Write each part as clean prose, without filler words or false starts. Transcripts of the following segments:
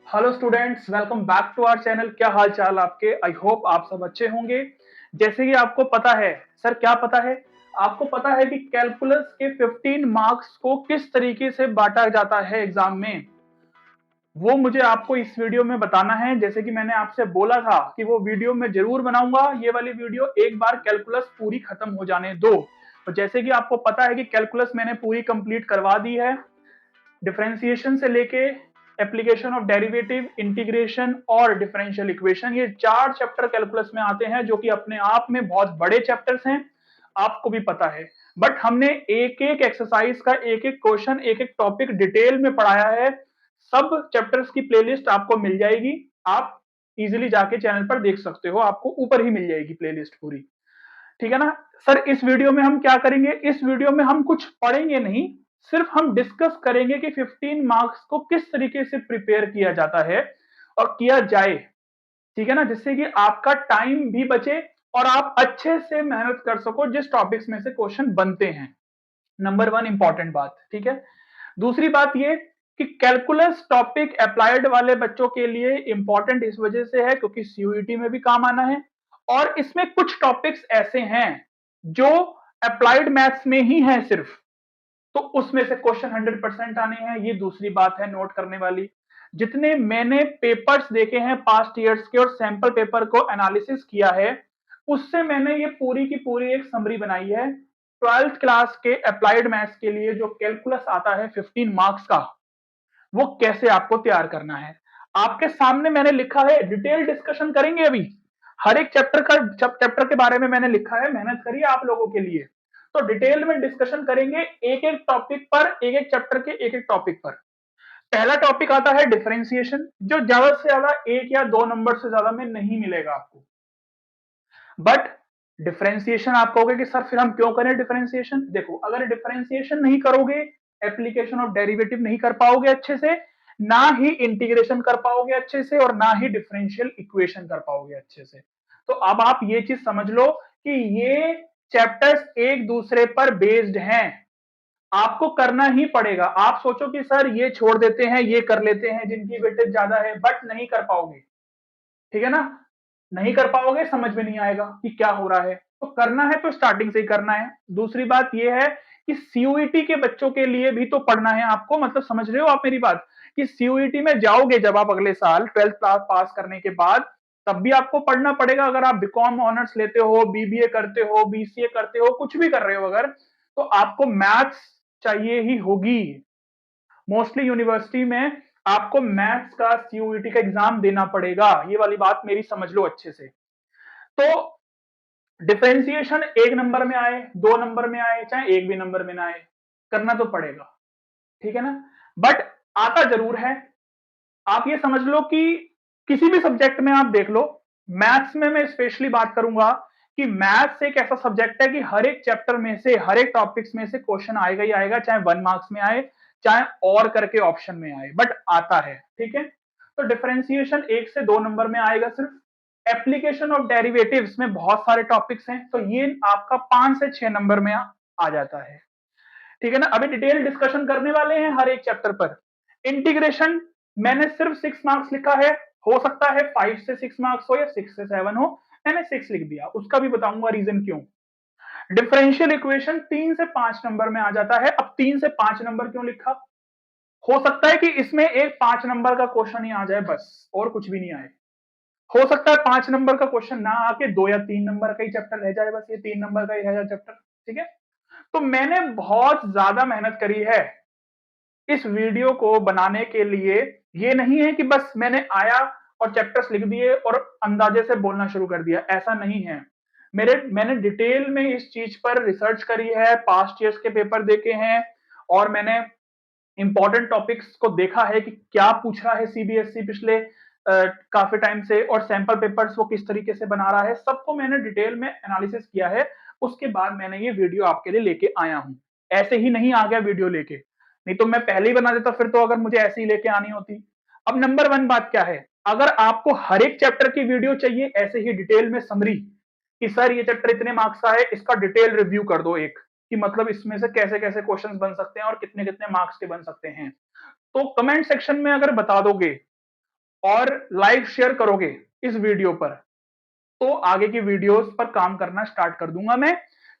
Hello students, welcome back to our channel. क्या हाल चाल आपके? आई होप आप सब अच्छे होंगे। जैसे कि आपको पता है, सर क्या पता है? आपको पता है कि कैलकुलस के 15 मार्क्स को किस तरीके से बांटा जाता है एग्जाम में? वो मुझे आपको इस वीडियो में बताना है। जैसे कि मैंने आपसे बोला था कि वो वीडियो मैं जरूर बनाऊंगा। ये वाली वीडियो एक बार कैलकुलस पूरी खत्म हो जाने दो। तो जैसे कि आपको पता है कि कैलकुलस मैंने पूरी कंप्लीट करवा दी है। डिफरेंशिएशन से लेके एप्लीकेशन ऑफ डेरिवेटिव, इंटीग्रेशन और डिफरेंशियल इक्वेशन, ये 4 चैप्टर कैलकुलस में आते हैं, जो कि अपने आप में बहुत बड़े चैप्टर्स हैं, आपको भी पता है। बट हमने एक एक एक्सरसाइज का एक एक क्वेश्चन, एक एक टॉपिक डिटेल में पढ़ाया है। सब चैप्टर्स की प्लेलिस्ट आपको मिल जाएगी। आप इजीली जाके चैनल पर देख सकते हो, आपको ऊपर ही मिल जाएगी प्लेलिस्ट पूरी। ठीक है ना? सर इस वीडियो में हम क्या करेंगे? इस वीडियो में हम कुछ पढ़ेंगे नहीं, सिर्फ हम डिस्कस करेंगे कि 15 मार्क्स को किस तरीके से प्रिपेयर किया जाता है और किया जाए। ठीक है ना? जिससे कि आपका टाइम भी बचे और आप अच्छे से मेहनत कर सको जिस टॉपिक्स में से क्वेश्चन बनते हैं। नंबर वन इंपॉर्टेंट बात। ठीक है। दूसरी बात ये कि कैलकुलस टॉपिक अप्लाइड वाले बच्चों के लिए इंपॉर्टेंट इस वजह से है क्योंकि सीयूईटी में भी काम आना है, और इसमें कुछ टॉपिक्स ऐसे हैं जो अप्लाइड मैथ्स में ही है सिर्फ, तो उसमें से क्वेश्चन 100% आने हैं। ये दूसरी बात है नोट करने वाली। जितने मैंने पेपर्स देखे हैं पास्ट ईयर्स के और सैंपल पेपर को एनालिसिस किया है, उससे मैंने ये पूरी की पूरी एक समरी बनाई है। 12th क्लास के अप्लाइड मैथ्स के लिए जो कैलकुलस आता है 15 मार्क्स का, वो कैसे आपको तैयार करना है आपके सामने मैंने लिखा है। डिटेल डिस्कशन करेंगे अभी। हर एक चैप्टर के बारे में मैंने लिखा है, मेहनत करिए आप लोगों के लिए। तो डिटेल में डिस्कशन करेंगे एक एक टॉपिक पर, एक एक चैप्टर के एक एक टॉपिक पर। पहला टॉपिक आता है डिफरेंशिएशन, जो ज्यादा से ज्यादा एक या दो नंबर से ज्यादा में नहीं मिलेगा आपको। बट डिफरेंशिएशन आप कहोगे कि सर फिर हम क्यों करें डिफरेंशिएशन? देखो, अगर डिफरेंशिएशन नहीं करोगे, एप्लीकेशन ऑफ डेरिवेटिव नहीं कर पाओगे अच्छे से, ना ही इंटीग्रेशन कर पाओगे अच्छे से, और ना ही डिफरेंशियल इक्वेशन कर पाओगे अच्छे से। तो अब आप ये चीज समझ लो कि ये चैप्टर्स एक दूसरे पर बेस्ड हैं। आपको करना ही पड़ेगा। आप सोचो कि सर ये छोड़ देते हैं, ये कर लेते हैं जिनकी वेटेज ज्यादा है, बट नहीं कर पाओगे। ठीक है ना? नहीं कर पाओगे, समझ में नहीं आएगा कि क्या हो रहा है। तो करना है तो स्टार्टिंग से ही करना है। दूसरी बात यह है कि सीयूईटी के बच्चों के लिए भी तो पढ़ना है आपको। मतलब समझ रहे हो आप मेरी बात? कि सीयूईटी में जाओगे जब आप अगले साल 12th क्लास पास करने के बाद, तब भी आपको पढ़ना पड़ेगा। अगर आप बीकॉम ऑनर्स लेते हो, बीबीए करते हो, बीसीए करते हो, कुछ भी कर रहे हो अगर, तो आपको मैथ्स चाहिए ही होगी। मोस्टली यूनिवर्सिटी में आपको मैथ्स का सीयूईटी का एग्जाम देना पड़ेगा। ये वाली बात मेरी समझ लो अच्छे से। तो डिफरेंशिएशन एक नंबर में आए, दो नंबर में आए, चाहे एक भी नंबर में ना आए, करना तो पड़ेगा। ठीक है ना? बट आता जरूर है। आप ये समझ लो कि किसी भी सब्जेक्ट में आप देख लो, मैथ्स में मैं स्पेशली बात करूंगा कि मैथ्स एक ऐसा सब्जेक्ट है कि हर एक चैप्टर में से, हर एक टॉपिक्स में से क्वेश्चन आएगा ही आएगा, चाहे 1 मार्क्स में आए, चाहे और करके ऑप्शन में आए, बट आता है। ठीक है? तो डिफरेंशिएशन 1 से 2 नंबर में आएगा सिर्फ। एप्लीकेशन ऑफ डेरिवेटिव्स में बहुत सारे टॉपिक्स हैं, तो ये आपका 5 से 6 नंबर में आ जाता है। ठीक है ना? अभी डिटेल डिस्कशन करने वाले हैं हर एक चैप्टर पर। इंटीग्रेशन मैंने सिर्फ 6 मार्क्स लिखा है। हो सकता है 5 से 6 मार्क्स हो या 6 से 7 हो, मैंने 6 लिख दिया। उसका भी बताऊंगा रीजन क्यों। डिफरेंशियल इक्वेशन 3 से 5 नंबर में आ जाता है। अब 3 से 5 नंबर क्यों लिखा? हो सकता है कि इसमें एक 5 नंबर का क्वेश्चन ही आ जाए बस, और कुछ भी नहीं आए। हो सकता है 5 नंबर का क्वेश्चन ना आके 2 या 3 नंबर का ही चैप्टर रह जाए, बस ये 3 नंबर का ही रह जाए चैप्टर। ठीक है? तो मैंने बहुत ज्यादा मेहनत करी है इस वीडियो को बनाने के लिए। ये नहीं है कि बस मैंने आया और चैप्टर्स लिख दिए और अंदाजे से बोलना शुरू कर दिया, ऐसा नहीं है। मैंने डिटेल में इस चीज पर रिसर्च करी है, पास्ट ईयर्स के पेपर देखे हैं, और मैंने इंपॉर्टेंट टॉपिक्स को देखा है कि क्या पूछ रहा है सीबीएसई पिछले काफी टाइम से, और सैंपल पेपर्स वो किस तरीके से बना रहा है, सबको मैंने डिटेल में एनालिसिस किया है। उसके बाद मैंने ये वीडियो आपके लिए लेके आया हूं। ऐसे ही नहीं आ गया वीडियो लेके, नहीं तो मैं पहले ही बना देता फिर तो, अगर मुझे ऐसे ही लेके आनी होती। अब नंबर वन बात क्या है, अगर आपको हर एक चैप्टर की वीडियो चाहिए ऐसे ही डिटेल में समरी, कि सर ये चैप्टर इतने मार्क्स का है, इसका डिटेल रिव्यू कर दो एक, कि मतलब इसमें से कैसे कैसे क्वेश्चंस बन सकते हैं और कितने कितने मार्क्स के बन सकते हैं, तो कमेंट सेक्शन में अगर बता दोगे और लाइक शेयर करोगे इस वीडियो पर तो आगे की वीडियोस पर काम करना स्टार्ट कर दूंगा मैं,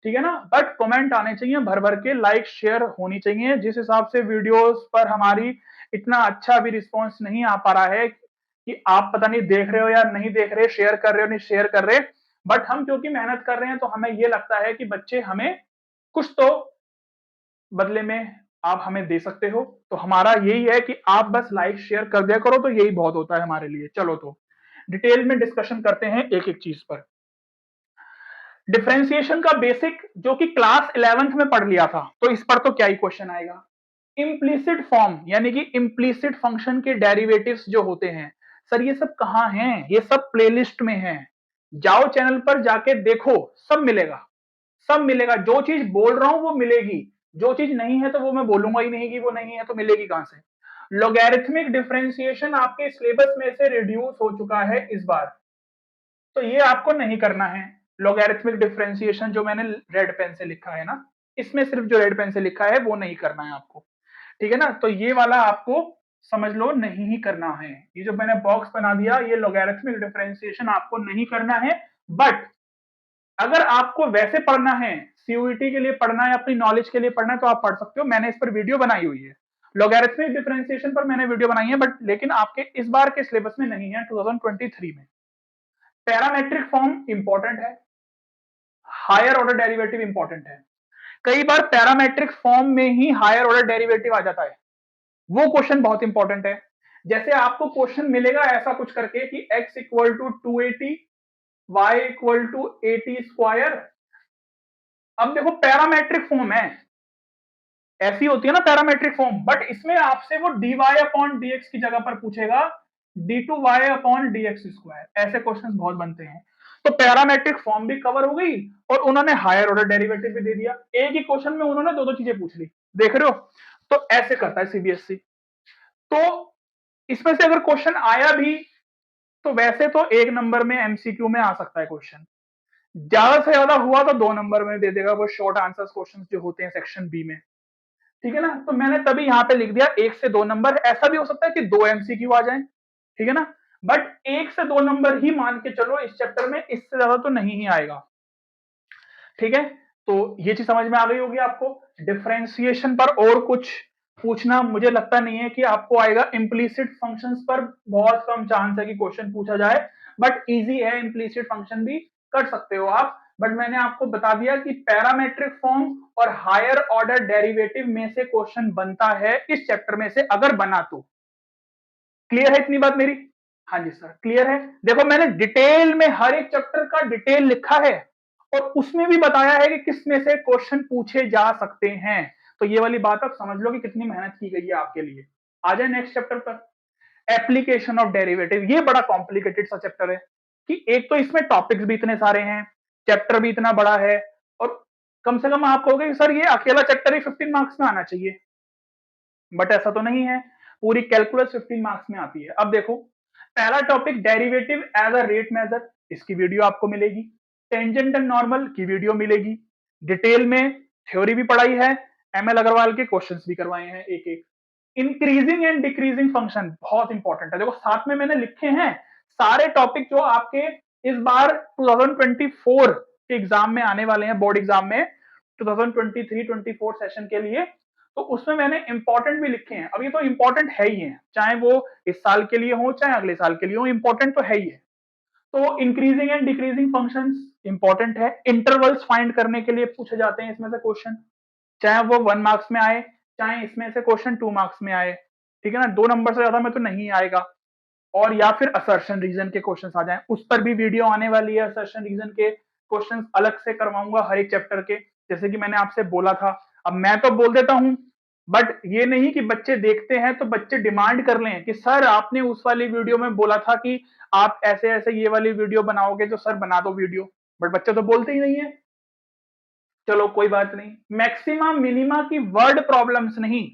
ठीक है ना। बट कमेंट आने चाहिए भर भर के, लाइक शेयर होनी चाहिए। जिस हिसाब से वीडियोस पर हमारी इतना अच्छा भी रिस्पॉन्स नहीं आ पा रहा है कि आप पता नहीं देख रहे हो या नहीं देख रहे, शेयर कर रहे हो नहीं शेयर कर रहे, बट हम क्योंकि मेहनत कर रहे हैं तो हमें ये लगता है कि बच्चे हमें कुछ तो बदले में आप हमें दे सकते हो। तो हमारा यही है कि आप बस लाइक शेयर कर दिया करो, तो यही बहुत होता है हमारे लिए। चलो तो डिटेल में डिस्कशन करते हैं एक एक चीज पर। डिफरेंशिएशन का बेसिक जो कि क्लास 11th में पढ़ लिया था, तो इस पर तो क्या ही क्वेश्चन आएगा। इम्प्लीसिट फॉर्म यानी कि इम्प्लीसिट फंक्शन के डेरिवेटिव्स जो होते हैं, सर ये सब कहां हैं? ये सब प्लेलिस्ट में हैं, जाओ चैनल पर जाके देखो, सब मिलेगा, सब मिलेगा। जो चीज बोल रहा हूं वो मिलेगी, जो चीज नहीं है तो वो मैं बोलूंगा ही नहीं कि वो नहीं है, तो मिलेगी कहां से। लॉगरिथमिक डिफरेंशिएशन आपके सिलेबस में से रिड्यूस हो चुका है इस बार, तो ये आपको नहीं करना है। लॉगरिथमिक डिफरेंशिएशन जो मैंने रेड पेन से लिखा है ना, इसमें सिर्फ जो रेड पेन से लिखा है वो नहीं करना है आपको, ठीक है ना। तो ये वाला आपको समझ लो नहीं ही करना है। ये जो मैंने बॉक्स बना दिया, ये लॉगरिथमिक डिफरेंशिएशन आपको नहीं करना है। बट अगर आपको वैसे पढ़ना है, सीयूईटी के लिए पढ़ना है, अपनी नॉलेज के लिए पढ़ना है, तो आप पढ़ सकते हो। मैंने इस पर वीडियो बनाई हुई है, लॉगरिथमिक डिफरेंशिएशन पर मैंने वीडियो बनाई है, बट लेकिन आपके इस बार के सिलेबस में नहीं है, 2023 में। पैरामेट्रिक फॉर्म इंपॉर्टेंट है, हायर ऑर्डर डेरिवेटिव इंपॉर्टेंट है। कई बार पैरामेट्रिक फॉर्म में ही हायर ऑर्डर डेरिवेटिव आ जाता है, वो क्वेश्चन बहुत इंपॉर्टेंट है। जैसे आपको क्वेश्चन मिलेगा ऐसा कुछ करके कि x equal to 280, y equal to 80 square. अब देखो पैरामेट्रिक फॉर्म है, ऐसी होती है ना पैरामेट्रिक फॉर्म, बट इसमें आपसे वो dy अपॉन dx की जगह पर पूछेगा d2y अपॉन dx स्क्वायर। ऐसे क्वेश्चंस बहुत बनते हैं। तो पैरामेट्रिक फॉर्म भी कवर हो गई और उन्होंने हायर ऑर्डर डेरिवेटिव भी दे दिया। एक ही क्वेश्चन में उन्होंने दो दो चीजें पूछ ली, देख रहे हो। तो ऐसे करता है सीबीएसई। तो इसमें से अगर क्वेश्चन आया भी तो वैसे तो एक नंबर में एमसीक्यू में आ सकता है क्वेश्चन, ज्यादा से ज्यादा हुआ तो 2 नंबर में दे देगा वो शॉर्ट आंसर क्वेश्चन जो होते हैं सेक्शन बी में, ठीक है ना। तो मैंने तभी यहां पे लिख दिया 1 से 2 नंबर। ऐसा भी हो सकता है कि 2 एमसीक्यू आ जाए, ठीक है ना। बट 1 से 2 नंबर ही मान के चलो इस चैप्टर में, इससे ज्यादा तो नहीं ही आएगा, ठीक है। तो ये चीज समझ में आ गई होगी आपको। डिफरेंशिएशन पर और कुछ पूछना मुझे लगता नहीं है कि आपको आएगा। इम्प्लीसिट फंक्शंस पर बहुत कम चांस है कि क्वेश्चन पूछा जाए, बट इजी है, इम्प्लीसिट फंक्शन भी कर सकते हो आप। बट मैंने आपको बता दिया कि पैरामेट्रिक फॉर्म और हायर ऑर्डर डेरिवेटिव में से क्वेश्चन बनता है इस चैप्टर में से, अगर बना तो। क्लियर है इतनी बात मेरी? हाँ जी सर क्लियर है। देखो मैंने डिटेल में हर एक चैप्टर का डिटेल लिखा है और उसमें भी बताया है कि किस में से क्वेश्चन पूछे जा सकते हैं। तो ये वाली बात आप समझ लो कि कितनी मेहनत की गई है आपके लिए। आ जाए नेक्स्ट चैप्टर पर, एप्लीकेशन ऑफ डेरिवेटिव। ये बड़ा कॉम्प्लिकेटेड सा चैप्टर है कि एक तो इसमें टॉपिक्स भी इतने सारे हैं, चैप्टर भी इतना बड़ा है, और कम से कम आप कहोगे कि सर ये अकेला चैप्टर ही 15 मार्क्स में आना चाहिए, बट ऐसा तो नहीं है। पूरी कैलकुलस 15 मार्क्स में आती है। अब देखो पहला topic derivative as a rate measure, इसकी वीडियो आपको मिलेगी। टेंजेंट एंड नॉर्मल की वीडियो मिलेगी। डिटेल में थ्योरी भी पढ़ाई है, एमएल अग्रवाल के क्वेश्चंस भी करवाए हैं एक एक। इंक्रीजिंग एंड डिक्रीजिंग फंक्शन बहुत इंपॉर्टेंट है। देखो साथ में मैंने लिखे हैं सारे टॉपिक जो आपके इस बार 2024 के एग्जाम में आने वाले हैं, बोर्ड एग्जाम में 2023-24 सेशन के लिए। तो उसमें मैंने इंपॉर्टेंट भी लिखे हैं। अब ये तो इंपॉर्टेंट है ही है, चाहे वो इस साल के लिए हो चाहे अगले साल के लिए हो, इंपॉर्टेंट तो है ही है। तो increasing and decreasing functions important है। इंटरवल्स फाइंड करने के लिए पूछे जाते हैं इसमें से क्वेश्चन, चाहे वो 1 मार्क्स में आए चाहे इसमें से क्वेश्चन 2 मार्क्स में आए, ठीक है ना। 2 नंबर से ज्यादा में तो नहीं आएगा। और या फिर असर्शन रीजन के क्वेश्चंस आ जाएं, उस पर भी वीडियो आने वाली है। असर्शन रीजन के क्वेश्चंस अलग से करवाऊंगा हर एक चैप्टर के, जैसे कि मैंने आपसे बोला था। अब मैं तो बोल देता हूं, बट ये नहीं कि बच्चे देखते हैं तो बच्चे डिमांड कर लें कि सर आपने उस वाली वीडियो में बोला था कि आप ऐसे ऐसे ये वाली वीडियो बनाओगे, तो सर बना दो वीडियो। बट बच्चे तो बोलते ही नहीं है। चलो कोई बात नहीं। मैक्सिमा मिनिमा की वर्ड प्रॉब्लम्स नहीं,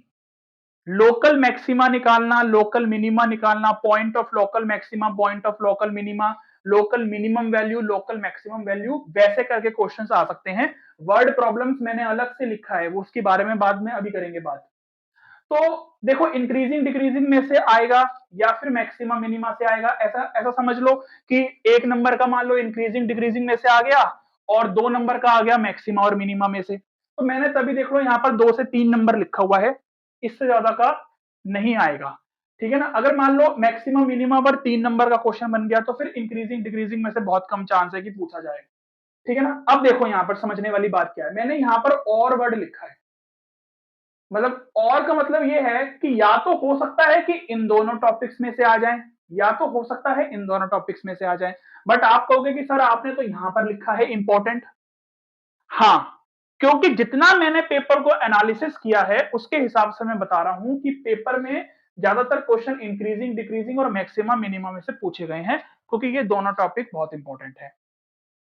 लोकल मैक्सिमा निकालना, लोकल मिनिमा निकालना, point of local maxima, point of local minima, local minimum value, local maximum value, वैसे करके क्वेश्चंस आ सकते हैं। वर्ड प्रॉब्लम्स मैंने अलग से लिखा है, वो उसके बारे में बाद में अभी करेंगे बात। तो देखो इंक्रीजिंग डिक्रीजिंग में से आएगा या फिर मैक्सिमा मिनिमा से आएगा, ऐसा ऐसा समझ लो कि एक नंबर का मान लो इंक्रीजिंग डिक्रीजिंग में से आ गया और 2 नंबर का आ गया मैक्सिमा और मिनिमा में से। तो मैंने तभी देख लो यहाँ पर 2 से 3 नंबर लिखा हुआ है, इससे ज्यादा का नहीं आएगा। ठीक है ना, अगर मान लो मैक्सिमम मिनिमा पर 3 नंबर का क्वेश्चन बन गया तो फिर इंक्रीजिंग डिक्रीजिंग में से बहुत कम चांस है कि पूछा जाए। ठीक है ना, अब देखो यहाँ पर समझने वाली बात क्या है, मैंने यहाँ पर और वर्ड लिखा है, मतलब और का मतलब ये है कि या तो हो सकता है कि इन दोनों टॉपिक्स में से आ जाए, या तो हो सकता है इन दोनों टॉपिक्स में से आ जाए। बट आप कहोगे कि सर आपने तो यहां पर लिखा है इंपॉर्टेंट। हाँ, क्योंकि जितना मैंने पेपर को एनालिसिस किया है उसके हिसाब से मैं बता रहा हूं कि पेपर में ज्यादातर क्वेश्चन इंक्रीजिंग डिक्रीजिंग और मैक्सिमम मिनिमम में से पूछे गए हैं, क्योंकि ये दोनों टॉपिक बहुत इंपॉर्टेंट है।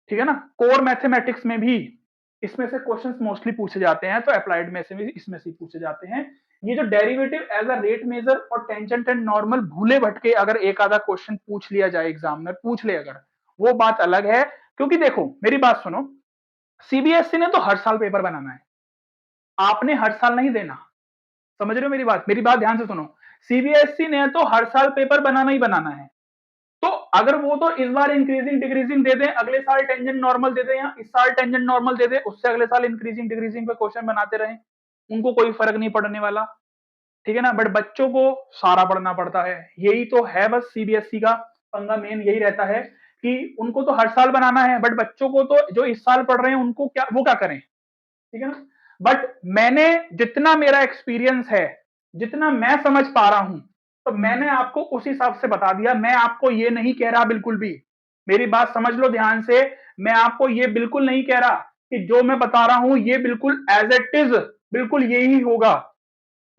ठीक है ना, कोर मैथमेटिक्स में भी इसमें से क्वेश्चंस मोस्टली पूछे जाते हैं, तो अप्लाइड में से भी इसमें से पूछे जाते हैं। ये जो derivative as a rate measure और टेंजेंट एंड नॉर्मल भूले भटके अगर एक आधा क्वेश्चन पूछ लिया जाए एग्जाम में, पूछ ले अगर, वो बात अलग है। क्योंकि देखो मेरी बात सुनो, सीबीएसई ने तो हर साल पेपर बनाना है, आपने हर साल नहीं देना। समझ रहे हो मेरी बात ध्यान से सुनो। सीबीएसई ने तो हर साल पेपर बनाना ही बनाना है। तो अगर वो तो इस बार इंक्रीजिंग डिक्रीजिंग दे दें, अगले साल टेंजेंट नॉर्मल दे दें, या इस साल टेंजेंट नॉर्मल दे दें, उससे अगले साल इंक्रीजिंग डिक्रीजिंग पे क्वेश्चन बनाते रहें, उनको कोई फर्क नहीं पड़ने वाला। ठीक है ना, बट बच्चों को सारा पढ़ना पड़ता है, यही तो है बस सीबीएसई का पंगा, मेन यही रहता है कि उनको तो हर साल बनाना है, बट बच्चों को तो जो इस साल पढ़ रहे हैं उनको क्या, वो क्या करें। ठीक है ना, बट मैंने जितना मेरा एक्सपीरियंस है, जितना मैं समझ पा रहा हूं, तो मैंने आपको उस हिसाब से बता दिया। मैं आपको ये नहीं कह रहा बिल्कुल भी, मेरी बात समझ लो ध्यान से, मैं आपको ये बिल्कुल नहीं कह रहा कि जो मैं बता रहा हूं ये बिल्कुल एज इट इज बिल्कुल यही होगा।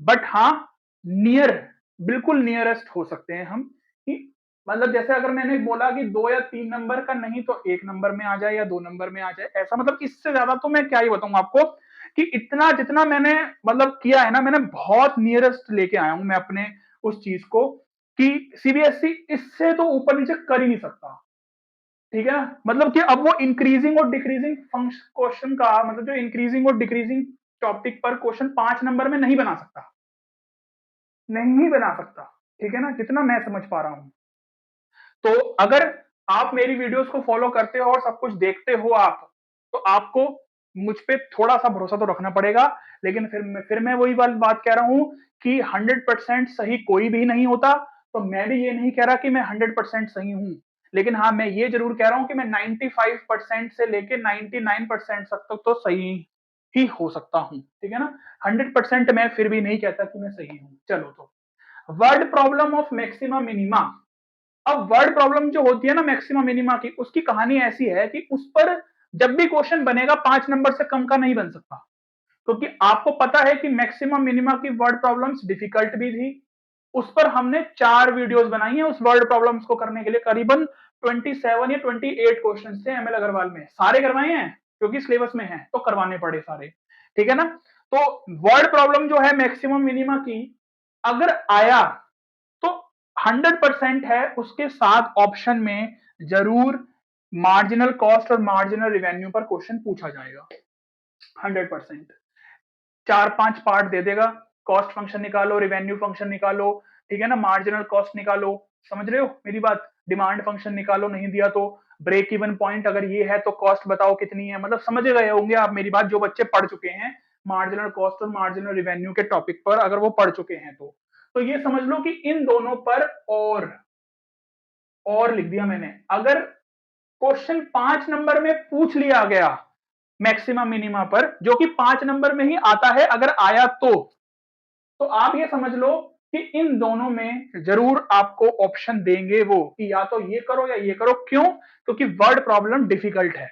बट हाँ, नियर, बिल्कुल नियरेस्ट हो सकते हैं हम, कि मतलब जैसे अगर मैंने बोला कि 2 या 3 नंबर का नहीं तो 1 नंबर में आ जाए या 2 नंबर में आ जाए, ऐसा मतलब इससे ज्यादा तो मैं क्या ही बताऊं आपको, कि इतना जितना मैंने मतलब किया है ना, मैंने बहुत नियरेस्ट लेके आया हूं मैं अपने उस चीज को, कि सीबीएसई इससे तो ऊपर नीचे कर ही नहीं सकता। ठीक है ना, मतलब कि अब वो इंक्रीजिंग और डिक्रीजिंग फंक्शन क्वेश्चन का मतलब जो इंक्रीजिंग और डिक्रीजिंग टॉपिक पर क्वेश्चन 5 नंबर में नहीं बना सकता, नहीं बना सकता। ठीक है ना, जितना मैं समझ पा रहा हूं। तो अगर आप मेरी वीडियोस को फॉलो करते हो और सब कुछ देखते हो आप, तो आपको मुझ पे थोड़ा सा भरोसा तो रखना पड़ेगा। लेकिन फिर मैं वही वाली बात कह रहा हूं कि 100% सही कोई भी नहीं होता। तो मैं भी ये नहीं कह रहा कि मैं 100% सही हूं, लेकिन हाँ मैं ये जरूर कह रहा हूं कि मैं 95% से लेके 99% तक तो सही ही हो सकता हूं। ठीक है ना, 100% मैं फिर भी नहीं कहता कि मैं सही हूं। चलो, तो word problem of maxima minima. अब वर्ड प्रॉब्लम जो होती है ना मैक्सिमा मिनिमा की, उसकी कहानी ऐसी है कि उस पर जब भी क्वेश्चन बनेगा 5 नंबर से कम का नहीं बन सकता, क्योंकि आपको पता है कि मैक्सिमा मिनिमा की वर्ड प्रॉब्लम्स डिफिकल्ट भी थी। उस पर हमने 4 वीडियोस बनाई हैं उस वर्ड प्रॉब्लम्स को करने के लिए, करीबन 27 या 28 क्वेश्चन थे एमएल अग्रवाल में, सारे करवाए हैं क्योंकि सिलेबस में है तो करवाने पड़े सारे। ठीक है ना, तो वर्ड प्रॉब्लम जो है मैक्सिमम मिनिमा की, अगर आया तो 100% है उसके साथ ऑप्शन में जरूर मार्जिनल कॉस्ट और मार्जिनल रिवेन्यू पर क्वेश्चन पूछा जाएगा। 100% 4-5 पार्ट दे देगा, कॉस्ट फंक्शन निकालो, रिवेन्यू फंक्शन निकालो, ठीक है ना, मार्जिनल कॉस्ट निकालो, समझ रहे हो मेरी बात, डिमांड फंक्शन निकालो, नहीं दिया तो ब्रेक इवन पॉइंट अगर ये है तो कॉस्ट बताओ कितनी है, मतलब समझ गए होंगे आप मेरी बात, जो बच्चे पढ़ चुके हैं मार्जिनल कॉस्ट और मार्जिनल रिवेन्यू के टॉपिक पर, अगर वो पढ़ चुके हैं तो ये समझ लो कि इन दोनों पर और लिख दिया मैंने। अगर क्वेश्चन 5 नंबर में पूछ लिया गया मैक्सिमम मिनिमा पर, जो कि 5 नंबर में ही आता है, अगर आया तो आप ये समझ लो कि इन दोनों में जरूर आपको ऑप्शन देंगे वो, कि या तो ये करो या ये करो। क्यों? क्योंकि वर्ड प्रॉब्लम डिफिकल्ट है,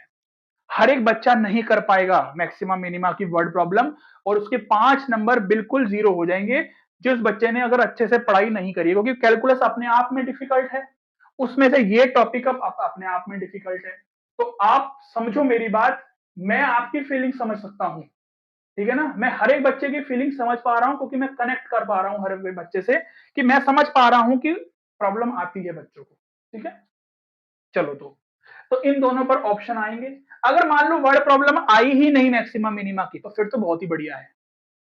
हर एक बच्चा नहीं कर पाएगा मैक्सिमम मिनिमा की वर्ड प्रॉब्लम, और उसके 5 नंबर बिल्कुल जीरो हो जाएंगे जिस बच्चे ने अगर अच्छे से पढ़ाई नहीं करी, क्योंकि कैलकुलस अपने आप में डिफिकल्ट है, उसमें से ये टॉपिक अब अपने आप में डिफिकल्ट है। तो आप समझो मेरी बात, मैं आपकी फीलिंग समझ सकता हूं। ठीक है ना, मैं हर एक बच्चे की फीलिंग समझ पा रहा हूं, क्योंकि मैं कनेक्ट कर पा रहा हूं हर एक बच्चे से, कि मैं समझ पा रहा हूं कि प्रॉब्लम आती है बच्चों को। ठीक है, चलो, तो इन दोनों पर ऑप्शन आएंगे। अगर मान लो वर्ड प्रॉब्लम आई ही नहीं मैक्सिमम मिनिमा की, तो फिर तो बहुत ही बढ़िया है,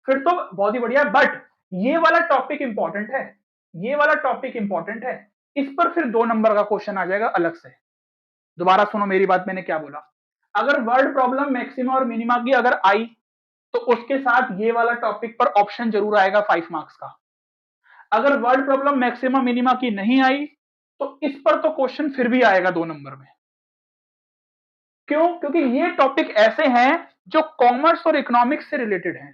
फिर तो बहुत ही बढ़िया। बट ये वाला टॉपिक इंपॉर्टेंट है, ये वाला टॉपिक इंपॉर्टेंट है, इस पर फिर 2 नंबर का क्वेश्चन आ जाएगा अलग से। दोबारा सुनो मेरी बात, मैंने क्या बोला। अगर वर्ड प्रॉब्लम मैक्सिमा और मिनिमा की अगर आई तो उसके साथ ये वाला टॉपिक पर ऑप्शन जरूर आएगा 5 मार्क्स का। अगर वर्ड प्रॉब्लम मैक्सिमा मिनिमा की नहीं आई तो इस पर तो क्वेश्चन फिर भी आएगा 2 नंबर में। क्यों? क्योंकि ये टॉपिक ऐसे हैं जो कॉमर्स और इकोनॉमिक्स से रिलेटेड हैं।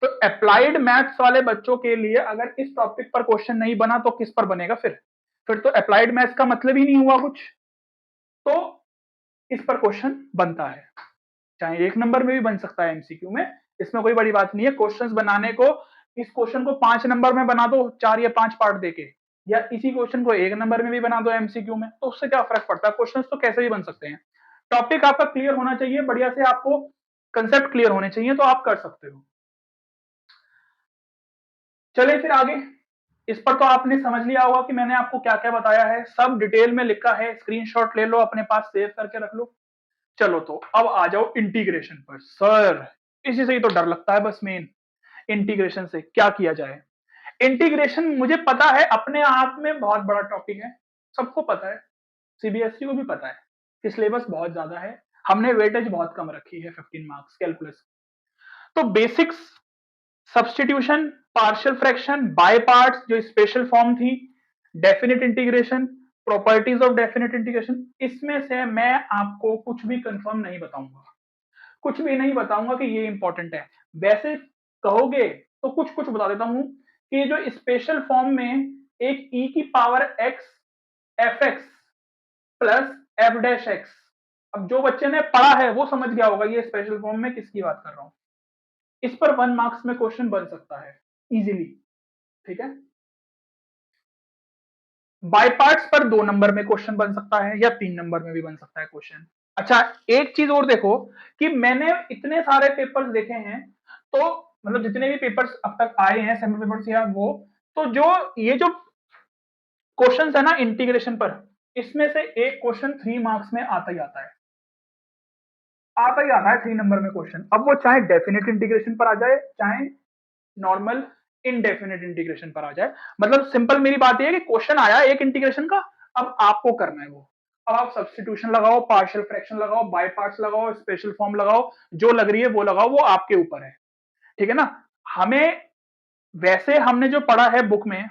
तो अप्लाइड मैथ्स वाले बच्चों के लिए अगर इस टॉपिक पर क्वेश्चन नहीं बना तो किस पर बनेगा फिर तो अप्लाइड मैथ्स का मतलब ही नहीं हुआ कुछ। तो इस पर क्वेश्चन बनता है, चाहे 1 नंबर में भी बन सकता है एमसीक्यू में, इसमें कोई बड़ी बात नहीं है। क्वेश्चंस बनाने को, इस क्वेश्चन को 5 नंबर में बना दो 4 या 5 पार्ट देके, या इसी क्वेश्चन को 1 नंबर में भी बना दो एमसीक्यू में, तो उससे क्या फर्क पड़ता है? क्वेश्चंस तो कैसे भी बन सकते हैं। टॉपिक आपका क्लियर होना चाहिए, बढ़िया से आपको कंसेप्ट क्लियर होने चाहिए, तो आप कर सकते हो। चलिए फिर आगे। इस पर तो आपने समझ लिया होगा कि मैंने आपको क्या क्या बताया है, सब डिटेल में लिखा है, स्क्रीनशॉट ले लो अपने पास, सेव करके रख लो। चलो तो अब आ जाओ इंटीग्रेशन पर। सर इसी से ही तो डर लगता है बस, मेन इंटीग्रेशन से क्या किया जाए। इंटीग्रेशन मुझे पता है अपने आप में बहुत बड़ा टॉपिक है, सबको पता है, सीबीएसई को भी पता है कि सिलेबस बहुत ज्यादा है, हमने वेटेज बहुत कम रखी है 15 मार्क्स कैलकुलस। तो basics, substitution, partial fraction, by parts जो स्पेशल फॉर्म थी, definite integration, properties of definite integration, इसमें से मैं आपको कुछ भी कंफर्म नहीं बताऊंगा, कुछ भी नहीं बताऊंगा कि ये इंपॉर्टेंट है। वैसे कहोगे तो कुछ कुछ बता देता हूं कि जो स्पेशल फॉर्म में एक ई की power x F x plus F dash x, अब जो बच्चे ने पढ़ा है वो समझ गया होगा ये स्पेशल फॉर्म में किसकी बात कर रहा हूं। इस पर 1 मार्क्स में क्वेश्चन बन सकता है इजीली, ठीक है। बाय पार्ट्स पर 2 नंबर में क्वेश्चन बन सकता है या 3 नंबर में भी बन सकता है क्वेश्चन। अच्छा, एक चीज और देखो कि मैंने इतने सारे पेपर्स देखे हैं, तो मतलब जितने भी पेपर्स अब तक आए हैं सैम्पल पेपर्स या वो, तो जो ये जो क्वेश्चंस है ना इंटीग्रेशन पर, इसमें से एक क्वेश्चन 3 मार्क्स में आता ही आता है, आता ही आता है 3 नंबर में क्वेश्चन। अब वो चाहे डेफिनेट इंटीग्रेशन पर आ जाए, चाहे नॉर्मल इनडेफिनेट इंटीग्रेशन पर आ जाए। मतलब सिंपल मेरी बात यह है कि क्वेश्चन आया एक इंटीग्रेशन का, अब आपको करना है वो। अब आप सब्स्टिट्यूशन लगाओ, पार्शियल फ्रैक्शन लगाओ, बाय पार्ट्स लगाओ, स्पेशल फॉर्म लगाओ, जो लग रही है वो लगाओ, वो आपके ऊपर है, ठीक है ना। हमें वैसे हमने जो पढ़ा है बुक में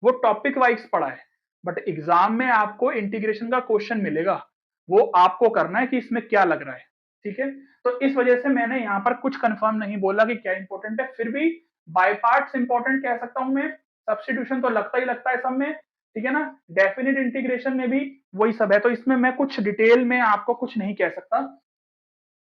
वो टॉपिक वाइज पढ़ा है, बट एग्जाम में आपको इंटीग्रेशन का क्वेश्चन मिलेगा, वो आपको करना है कि इसमें क्या लग रहा है, ठीक है। तो इस वजह से मैंने यहां पर कुछ कंफर्म नहीं बोला कि क्या इंपॉर्टेंट है, फिर भी बाय पार्ट्स इंपॉर्टेंट कह सकता हूं मैं, सब्स्टिट्यूशन तो लगता ही लगता है सब में, ठीक है ना। डेफिनेट इंटीग्रेशन में भी वही सब है, तो इसमें मैं कुछ डिटेल में आपको कुछ नहीं कह सकता,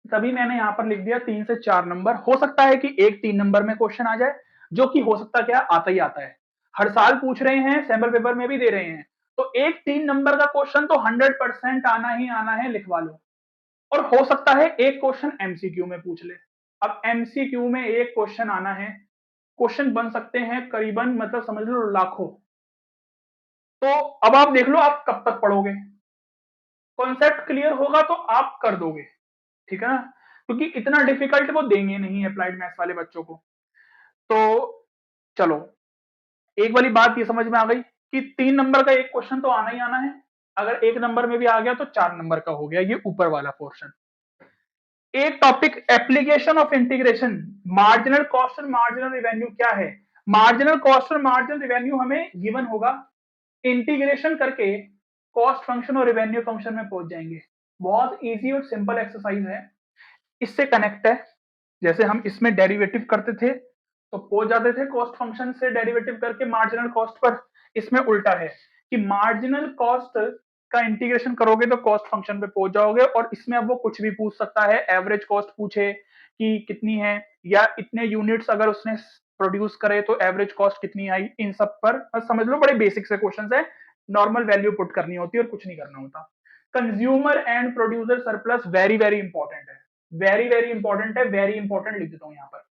तभी मैंने यहां पर लिख दिया 3 से 4 नंबर। हो सकता है कि एक 3 नंबर में क्वेश्चन आ जाए, जो कि हो सकता क्या आता ही आता है, हर साल पूछ रहे हैं, सैम्पल पेपर में भी दे रहे हैं, तो एक 3 नंबर का क्वेश्चन तो 100% आना ही आना है, लिखवा लो। और हो सकता है एक क्वेश्चन एमसीक्यू में पूछ ले। अब एमसीक्यू में एक क्वेश्चन आना है, क्वेश्चन बन सकते हैं करीबन, मतलब समझ लो लाखों। तो अब आप देख लो आप कब तक पढ़ोगे, कॉन्सेप्ट क्लियर होगा तो आप कर दोगे, ठीक है ना, क्योंकि इतना डिफिकल्ट वो देंगे नहीं अप्लाइड मैथ्स वाले बच्चों को। तो चलो, एक वाली बात ये समझ में आ गई कि 3 नंबर का एक क्वेश्चन तो आना ही आना है, अगर 1 नंबर में भी आ गया तो 4 नंबर का हो गया ये ऊपर वाला पोर्शन। एक topic application of integration, marginal cost और मार्जिनल रेवेन्यू क्या है। मार्जिनल कॉस्ट और मार्जिनल रेवेन्यू हमें गिवन होगा, इंटीग्रेशन करके कॉस्ट फंक्शन और रेवेन्यू फंक्शन में पहुंच जाएंगे। बहुत इजी और सिंपल एक्सरसाइज है, इससे कनेक्ट है। जैसे हम इसमें डेरिवेटिव करते थे तो पहुंच जाते थे कॉस्ट फंक्शन से डेरिवेटिव करके मार्जिनल कॉस्ट पर, इसमें उल्टा है कि मार्जिनल कॉस्ट का इंटीग्रेशन करोगे तो कॉस्ट फंक्शन पे पहुंच जाओगे, और इसमें अब वो कुछ भी पूछ सकता है, एवरेज कॉस्ट पूछे कि कितनी है, या इतने यूनिट्स अगर उसने प्रोड्यूस करे तो एवरेज कॉस्ट कितनी आई, इन सब पर बस समझ लो बड़े बेसिक से क्वेश्चन है, नॉर्मल वैल्यू पुट करनी होती है और कुछ नहीं करना होता। Consumer and producer surplus very very important है, वेरी वेरी इंपॉर्टेंट है, वेरी इंपॉर्टेंट लिख देता हूं यहां पर।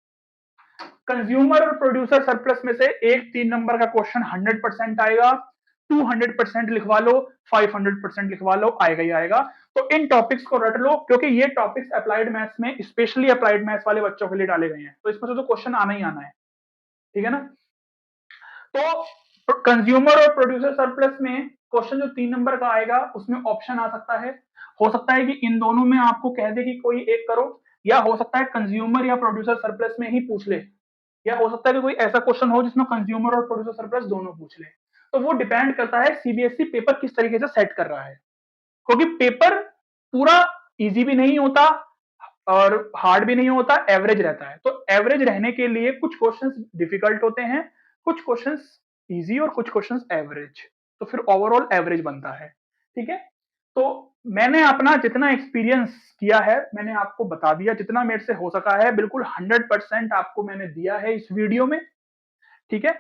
कंज्यूमर और प्रोड्यूसर सरप्लस में से एक 3 नंबर का क्वेश्चन 100% आएगा, 200% लिखवा लो, 500% लिखवा लो, आएगा ही आएगा। तो इन टॉपिक्स को रट लो, क्योंकि ये टॉपिक्स अप्लाइड मैथ्स में, स्पेशली अप्लाइड मैथ्स वाले बच्चों के लिए डाले गए हैं, तो इसमें से तो क्वेश्चन आना ही आना है, ठीक है ना। तो कंज्यूमर और प्रोड्यूसर सरप्लस में क्वेश्चन जो 3 नंबर का आएगा उसमें ऑप्शन आ सकता है, हो सकता है कि इन दोनों में आपको कह दे कि कोई एक करो, या हो सकता है कंज्यूमर या प्रोड्यूसर सरप्लस में ही पूछ ले, या हो सकता है कि कोई ऐसा क्वेश्चन हो जिसमें कंज्यूमर और प्रोड्यूसर सरप्लस दोनों पूछ ले। तो वो डिपेंड करता है सीबीएसई पेपर किस तरीके से सेट कर रहा है, क्योंकि पेपर पूरा इजी भी नहीं होता और हार्ड भी नहीं होता, एवरेज रहता है। तो एवरेज रहने के लिए कुछ क्वेश्चंस डिफिकल्ट होते हैं, कुछ क्वेश्चंस इजी और कुछ क्वेश्चंस एवरेज, तो फिर ओवरऑल एवरेज बनता है। ठीक है, तो मैंने अपना जितना एक्सपीरियंस किया है मैंने आपको बता दिया, जितना मेरे से हो सका है बिल्कुल 100% आपको मैंने दिया है इस वीडियो में। ठीक है,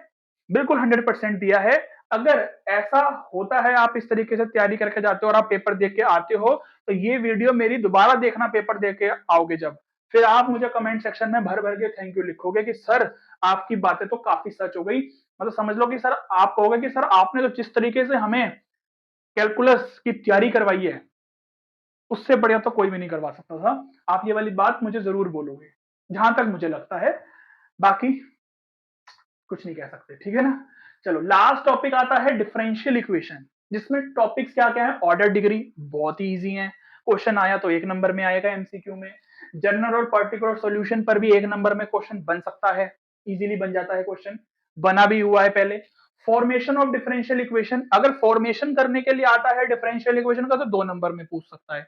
बिल्कुल 100% दिया है। अगर ऐसा होता है आप इस तरीके से तैयारी करके जाते हो और आप पेपर देख के आते हो, तो ये वीडियो मेरी दोबारा देखना, पेपर देख के आओगे जब, फिर आप मुझे कमेंट सेक्शन में भर भर के थैंक यू लिखोगे कि सर आपकी बातें तो काफी सच हो गई। मतलब समझ लो कि सर आप कहोगे कि सर आपने तो जिस तरीके से हमें कैलकुलस की तैयारी करवाई है उससे बढ़िया तो कोई भी नहीं करवा सकता था। आप ये वाली बात मुझे जरूर बोलोगे, जहां तक मुझे लगता है, बाकी कुछ नहीं कह सकते। ठीक है ना, चलो लास्ट टॉपिक आता है डिफरेंशियल इक्वेशन, जिसमें टॉपिक्स क्या क्या है, ऑर्डर डिग्री बहुत ही इजी है, क्वेश्चन आया तो 1 नंबर में आएगा एमसीक्यू में। जनरल और पर्टिकुलर सॉल्यूशन पर भी 1 नंबर में क्वेश्चन बन सकता है, इजीली बन जाता है क्वेश्चन, बना भी हुआ है पहले। फॉर्मेशन ऑफ डिफरेंशियल इक्वेशन, अगर फॉर्मेशन करने के लिए आता है डिफरेंशियल इक्वेशन का तो 2 नंबर में पूछ सकता है।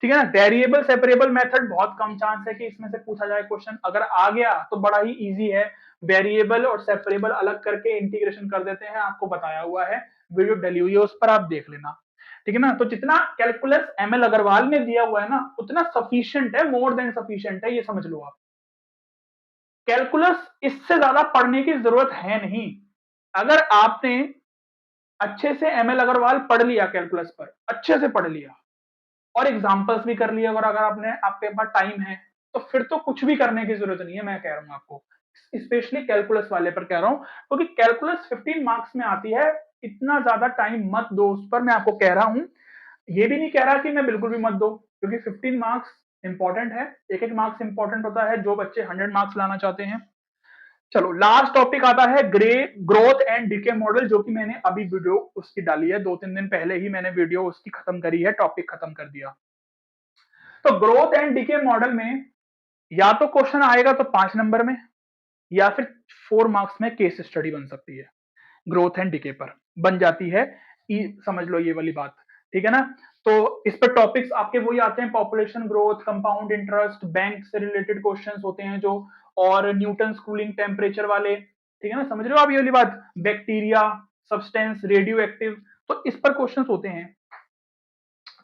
ठीक है ना, वेरिएबल सेपरेबल मेथड बहुत कम चांस है कि इसमें से पूछा जाए क्वेश्चन, अगर आ गया तो बड़ा ही इजी है, वेरिएबल और सेपरेबल अलग करके इंटीग्रेशन कर देते हैं, आपको बताया हुआ है, वीडियो डली हुई है उस पर आप देख लेना। ठीक है ना, तो जितना कैलकुलस एमएल अग्रवाल में दिया हुआ है ना उतना सफिशिएंट है, मोर देन सफिशिएंट है, ये समझ लो आप। कैलकुलस इससे ज्यादा पढ़ने की जरूरत है नहीं। अगर आपने अच्छे से एमएल अग्रवाल पढ़ लिया, कैलकुलस पर अच्छे से पढ़ लिया और एग्जांपल्स भी कर लिए, और अगर आपने आपके पास टाइम है तो फिर तो कुछ भी करने की जरूरत नहीं है, मैं कह रहा हूं आपको, स्पेशली कैलकुलस वाले पर कह रहा हूं, क्योंकि कैलकुलस 15 मार्क्स में आती है, इतना ज्यादा टाइम मत दो उस पर, मैं आपको कह रहा हूं। ये भी नहीं कह रहा कि मैं बिल्कुल भी मत दो, क्योंकि 15 मार्क्स इंपॉर्टेंट है, एक एक मार्क्स इंपॉर्टेंट होता है, जो बच्चे 100 मार्क्स लाना चाहते हैं। चलो लास्ट टॉपिक आता है ग्रे ग्रोथ एंड डीके मॉडल, जो कि मैंने अभी वीडियो उसकी डाली है, 2-3 दिन पहले ही मैंने वीडियो उसकी खत्म करी है, टॉपिक खत्म कर दिया। तो ग्रोथ एंड डीके मॉडल में या तो क्वेश्चन आएगा तो 5 नंबर में, या फिर 4 मार्क्स में केस स्टडी बन सकती है, ग्रोथ एंड डीके पर बन जाती है, समझ लो ये वाली बात। ठीक है ना, तो इस पर टॉपिक्स आपके वही आते हैं, population growth, compound interest, bank से रिलेटेड क्वेश्चंस होते हैं जो, और न्यूटन कूलिंग टेम्परेचर वाले। ठीक है ना, समझ रहे हो आप ये वाली बात, बैक्टीरिया, सब्सटेंस, रेडियो एक्टिव, तो इस पर क्वेश्चंस होते हैं।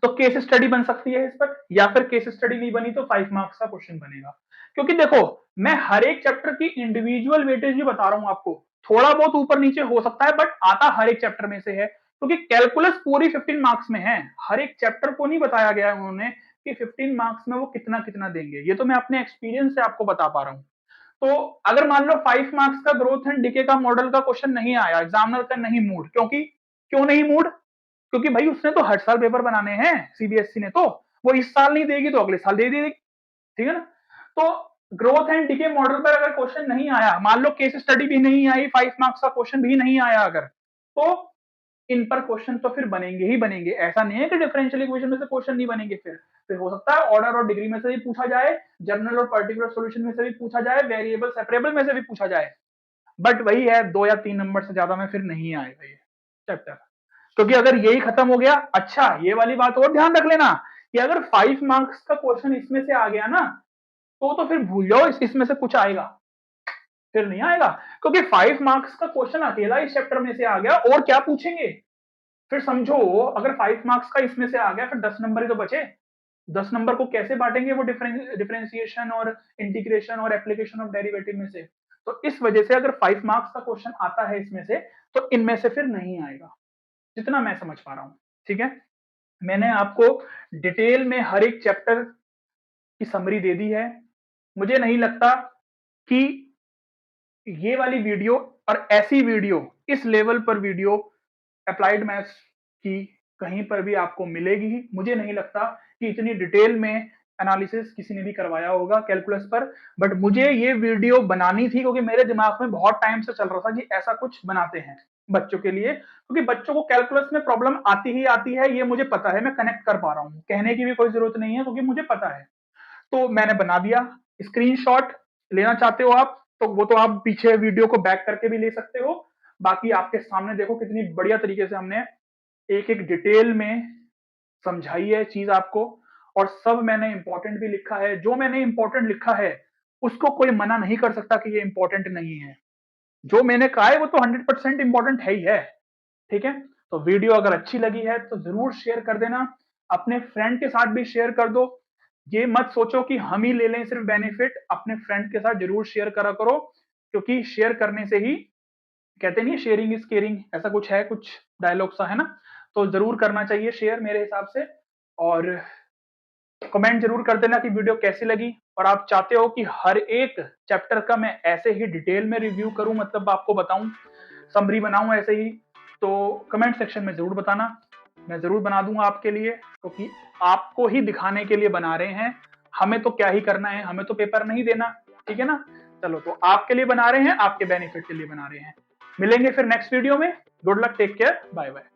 तो केस स्टडी बन सकती है इस पर, या फिर केस स्टडी नहीं बनी तो 5 मार्क्स का क्वेश्चन बनेगा। क्योंकि देखो मैं हर एक चैप्टर की इंडिविजुअल वेटेज भी बता रहा हूं आपको, थोड़ा बहुत ऊपर नीचे हो सकता है बट आता हर एक चैप्टर में से है, क्योंकि कैलकुलस पूरी 15 मार्क्स में है, हर एक चैप्टर को नहीं बताया गया है उन्होंने कि 15 मार्क्स में वो कितना कितना देंगे, ये तो मैं अपने एक्सपीरियंस से आपको बता पा रहा हूं। तो अगर मान लो 5 मार्क्स का ग्रोथ एंड डिके का मॉडल का क्वेश्चन नहीं आया, एग्जामिनर का नहीं मूड, क्योंकि क्यों नहीं मूड, क्योंकि भाई उसने तो हर साल पेपर बनाने हैं, सीबीएसई ने, तो वो इस साल नहीं देगी तो अगले साल दे देगी। ठीक है ना, तो ग्रोथ एंड डीके मॉडल पर अगर क्वेश्चन नहीं आया, मान लो केस स्टडी भी नहीं आई, 5 मार्क्स का क्वेश्चन भी नहीं आया अगर, तो इन पर क्वेश्चन तो फिर बनेंगे ही बनेंगे, ऐसा नहीं है कि डिफरेंशियल इक्वेशन में से क्वेश्चन नहीं बनेंगे, फिर हो सकता है ऑर्डर और डिग्री में से भी पूछा जाए, जनरल और पर्टिकुलर सॉल्यूशन में से भी पूछा जाए, वेरिएबल सेपरेबल में से भी पूछा जाए, बट वही है 2 या 3 नंबर से ज्यादा में फिर नहीं आएगा ये चैप्टर। क्योंकि अगर यही खत्म हो गया, अच्छा ये वाली बात और ध्यान रख लेना कि अगर 5 मार्क्स का क्वेश्चन इसमें से आ गया ना, तो फिर भूल जाओ इसमें से कुछ आएगा, फिर नहीं आएगा, क्योंकि 5 मार्क्स का क्वेश्चन अकेला इस चैप्टर में से आ गया, और क्या पूछेंगे, फिर समझो अगर 5 मार्क्स का इसमें से आ गया फिर 10 नंबर ही तो बचे, 10 नंबर को कैसे बांटेंगे वो डिफरेंशिएशन और इंटीग्रेशन और एप्लीकेशन ऑफ डेरिवेटिव में से। तो इस वजह से अगर 5 मार्क्स का क्वेश्चन आता है इसमें से तो इनमें से फिर नहीं आएगा, जितना मैं समझ पा रहा हूं। ठीक है, मैंने आपको डिटेल में हर एक चैप्टर की समरी दे दी है। मुझे नहीं लगता कि ये वाली वीडियो और ऐसी वीडियो, इस लेवल पर वीडियो अप्लाइड मैथ्स की कहीं पर भी आपको मिलेगी ही। मुझे नहीं लगता कि इतनी डिटेल में एनालिसिस किसी ने भी करवाया होगा कैलकुलस पर, बट मुझे ये वीडियो बनानी थी क्योंकि मेरे दिमाग में बहुत टाइम से चल रहा था कि ऐसा कुछ बनाते हैं बच्चों के लिए, क्योंकि बच्चों को कैलकुलस में प्रॉब्लम आती ही आती है, ये मुझे पता है, मैं कनेक्ट कर पा रहा हूँ, कहने की भी कोई जरूरत नहीं है क्योंकि मुझे पता है। तो मैंने बना दिया। स्क्रीनशॉट लेना चाहते हो आप तो वो तो आप पीछे वीडियो को बैक करके भी ले सकते हो। बाकी आपके सामने देखो कितनी बढ़िया तरीके से हमने एक एक डिटेल में समझाई है चीज आपको, और सब मैंने इंपॉर्टेंट भी लिखा है। जो मैंने इंपॉर्टेंट लिखा है उसको कोई मना नहीं कर सकता कि ये इंपॉर्टेंट नहीं है। जो मैंने कहा है वो तो 100% इंपॉर्टेंट है ही है। ठीक है, तो वीडियो अगर अच्छी लगी है तो जरूर शेयर कर देना, अपने फ्रेंड के साथ भी शेयर कर दो। ये मत सोचो कि हम ही ले लें सिर्फ बेनिफिट, अपने फ्रेंड के साथ जरूर शेयर करा करो, क्योंकि शेयर करने से ही, कहते नहीं शेयरिंग इज केयरिंग, ऐसा कुछ है, कुछ डायलॉग सा है ना, तो जरूर करना चाहिए शेयर मेरे हिसाब से। और कमेंट जरूर कर देना कि वीडियो कैसी लगी, और आप चाहते हो कि हर एक चैप्टर का मैं ऐसे ही डिटेल में रिव्यू करूं, मतलब आपको बताऊं, समरी बनाऊं ऐसे ही, तो कमेंट सेक्शन में जरूर बताना, मैं जरूर बना दूंगा आपके लिए, क्योंकि आपको ही दिखाने के लिए बना रहे हैं। हमें तो क्या ही करना है, हमें तो पेपर नहीं देना, ठीक है ना। चलो, तो आपके लिए बना रहे हैं, आपके बेनिफिट के लिए बना रहे हैं। मिलेंगे फिर नेक्स्ट वीडियो में। Good luck, take care, bye bye.